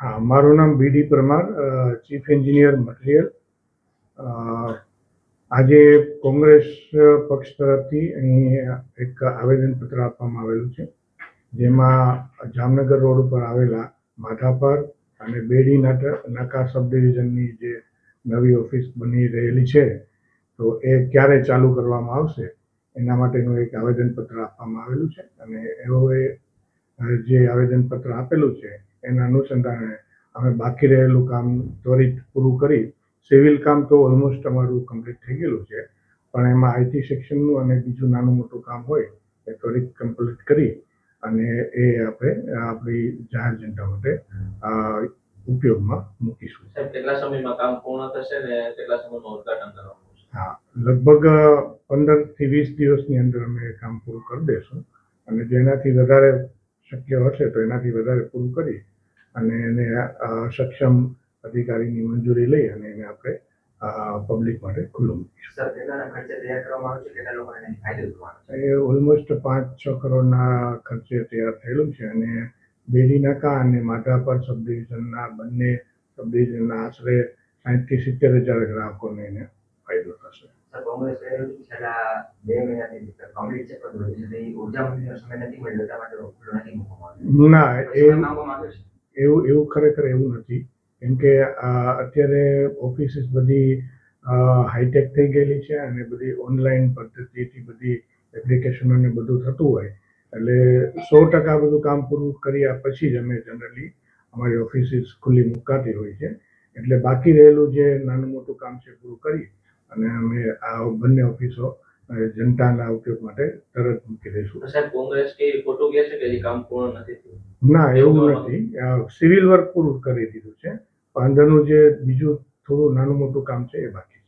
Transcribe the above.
हाँ, मारू नाम BD Parmar, chief engineer material. આજે કોંગ્રેસ પક્ષ તરફથી અહીં એક આવેદનપત્ર આપવામાં આવેલું છે, જેમાં જામનગર રોડ ઉપર આવેલા માધાપર અને બેડી નાકા સબ ડિવિઝનની જે નવી ઓફિસ બની રહેલી છે, તો એ ક્યારે ચાલુ કરવામાં આવશે એના માટેનું એક આવેદનપત્ર આપવામાં આવેલું છે. અને એઓએ જે આવેદનપત્ર આપેલું છે એના અનુસંધાને અમે બાકી રહેલું કામ ત્વરિત પૂરું કરી. સિવિલ કામ તો ઓલમોસ્ટ અમારું કમ્પ્લીટ થઈ ગયેલું છે, પણ એમાં આઈટી સેક્શનનું અને બીજું નાનું મોટું કામ હોય એ ત્વરિત કમ્પ્લીટ કરી અને એ આપણે આપણી જાહેર જનતા માટે ઉપયોગમાં મૂકીશું. કેટલા સમયમાં કામ પૂર્ણ થશે ને કેટલા સમયમાં ઉદ્ઘાટન કરવાનું છે? હા, લગભગ 15 થી 20 દિવસની અંદર અમે કામ પૂરું કરી દઈશું, અને જેનાથી વધારે શક્ય હશે તો એનાથી વધારે પૂરું કરી અને એને સક્ષમ અધિકારીની મંજૂરી લઈ અને એને આપણે પબ્લિક માટે ખુલ્લું મૂકીશું. એ ઓલમોસ્ટ 5-6 કરોડના ખર્ચે તૈયાર થયેલું છે, અને બેડી નાકા અને માધાપર સબ ડિવિઝનના બંને સબ ડિવિઝનના આશરે 60 થી 70,000 ગ્રાહકોને એને ફાયદો થશે. ના, એવું ખરેખર એવું નથી, કેમ કે અત્યારે ઓફિસીસ બધી હાઈટેક થઈ ગયેલી છે અને બધી ઓનલાઈન પદ્ધતિથી બધી એપ્લિકેશનોને બધું થતું હોય એટલે 100% બધું કામ પૂરું કર્યા પછી જ અમે જનરલી અમારી ઓફિસીસ ખુલ્લી મુકાતી હોય છે. એટલે બાકી રહેલું જે નાનું મોટું કામ છે પૂરું કરી અને અમે આ બંને ઓફિસો જનતાના ઉપયોગ માટે તરત મૂકી દઈશું. સાહેબ, કોંગ્રેસ કે ખોટું કહે છે કે હજી કામ પૂર્ણ નથી થયું? ના, એવું નથી. સિવિલ વર્ક પૂરું કરી દીધું છે, અંદરનું જે બીજું થોડું નાનું મોટું કામ છે એ બાકી છે.